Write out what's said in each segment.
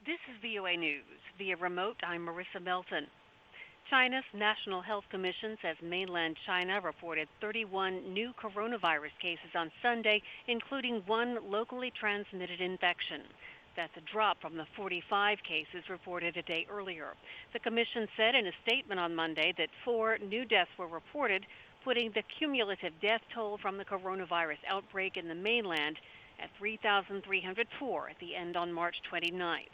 This is VOA News. Via remote, I'm Marissa Melton. China's National Health Commission says mainland China reported 31 new coronavirus cases on Sunday, including one locally transmitted infection. That's a drop from the 45 cases reported a day earlier. The commission said in a statement on Monday that 4 new deaths were reported, putting the cumulative death toll from the coronavirus outbreak in the mainland at 3,304 at the end on March 29th.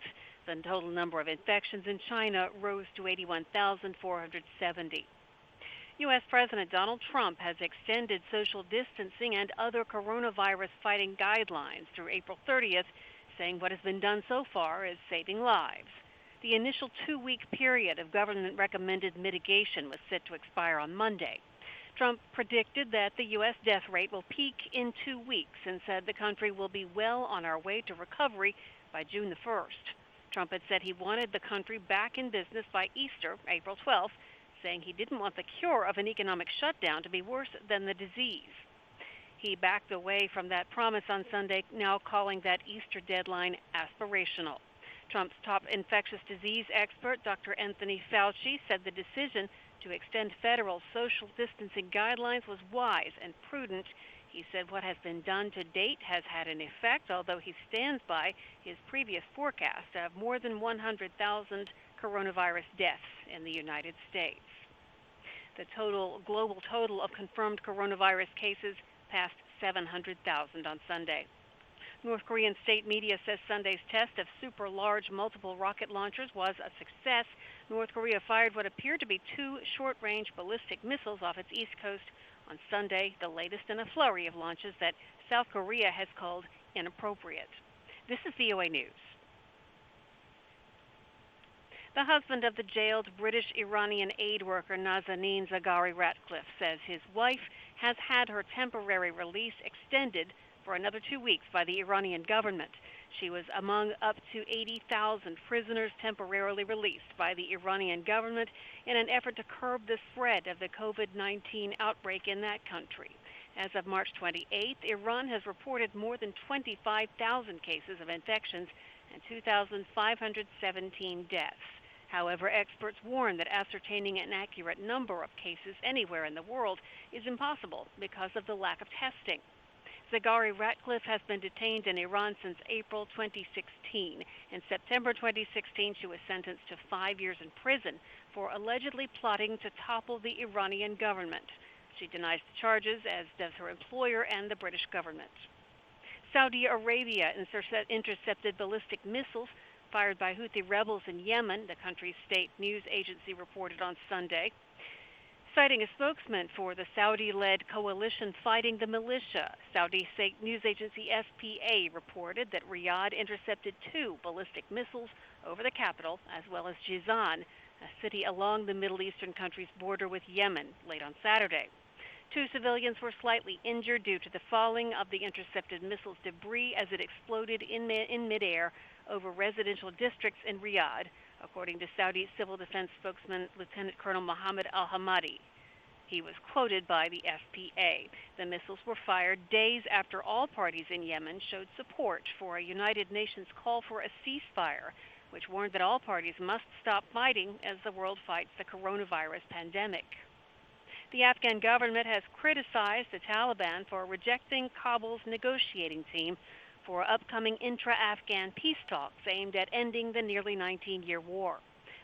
The total number of infections in China rose to 81,470. U.S. President Donald Trump has extended social distancing and other coronavirus fighting guidelines through April 30th, saying what has been done so far is saving lives. The initial 2-week period of government-recommended mitigation was set to expire on Monday. Trump predicted that the U.S. death rate will peak in 2 weeks and said the country will be well on our way to recovery by June the 1st. Trump had said he wanted the country back in business by Easter, April 12th, saying he didn't want the cure of an economic shutdown to be worse than the disease. He backed away from that promise on Sunday, now calling that Easter deadline aspirational. Trump's top infectious disease expert, Dr. Anthony Fauci, said the decision to extend federal social distancing guidelines was wise and prudent. He said what has been done to date has had an effect, although he stands by his previous forecast of more than 100,000 coronavirus deaths in the United States. The global total of confirmed coronavirus cases passed 700,000 on Sunday. North Korean state media says Sunday's test of super-large multiple rocket launchers was a success. North Korea fired what appeared to be 2 short-range ballistic missiles off its east coast on Sunday, the latest in a flurry of launches that South Korea has called inappropriate. This is VOA News. The husband of the jailed British-Iranian aid worker Nazanin Zaghari-Ratcliffe says his wife has had her temporary release extended for another 2 weeks by the Iranian government. She was among up to 80,000 prisoners temporarily released by the Iranian government in an effort to curb the spread of the COVID-19 outbreak in that country. As of March 28th, Iran has reported more than 25,000 cases of infections and 2,517 deaths. However, experts warn that ascertaining an accurate number of cases anywhere in the world is impossible because of the lack of testing. Zaghari-Ratcliffe has been detained in Iran since April 2016. In September 2016, she was sentenced to 5 years in prison for allegedly plotting to topple the Iranian government. She denies the charges, as does her employer and the British government. Saudi Arabia intercepted ballistic missiles fired by Houthi rebels in Yemen, the country's state news agency reported on Sunday. Citing a spokesman for the Saudi-led coalition fighting the militia, Saudi state news agency SPA reported that Riyadh intercepted 2 ballistic missiles over the capital, as well as Jizan, a city along the Middle Eastern country's border with Yemen, late on Saturday. 2 civilians were slightly injured due to the falling of the intercepted missile's debris as it exploded in midair over residential districts in Riyadh, according to Saudi civil defense spokesman Lieutenant Colonel Mohammed al-Hamadi. He was quoted by the SPA. The missiles were fired days after all parties in Yemen showed support for a United Nations call for a ceasefire, which warned that all parties must stop fighting as the world fights the coronavirus pandemic. The Afghan government has criticized the Taliban for rejecting Kabul's negotiating team for upcoming intra-Afghan peace talks aimed at ending the nearly 19-year war.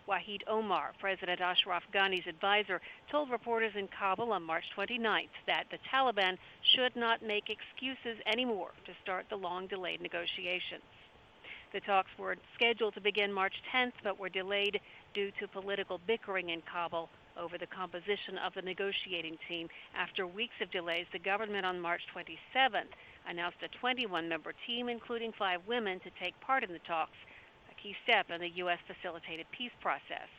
Wahid Omar, President Ashraf Ghani's advisor, told reporters in Kabul on March 29th that the Taliban should not make excuses anymore to start the long-delayed negotiations. The talks were scheduled to begin March 10th, but were delayed due to political bickering in Kabul over the composition of the negotiating team. After weeks of delays, the government on March 27th announced a 21-member team, including 5 women, to take part in the talks, a key step in the U.S.-facilitated peace process.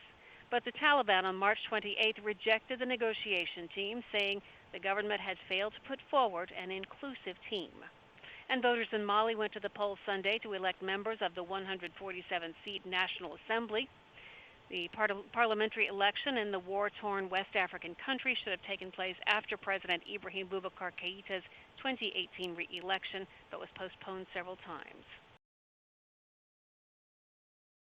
But the Taliban on March 28th rejected the negotiation team, saying the government had failed to put forward an inclusive team. And voters in Mali went to the polls Sunday to elect members of the 147-seat National Assembly. The parliamentary election in the war-torn West African country should have taken place after President Ibrahim Boubacar Keïta's 2018 re-election, but was postponed several times.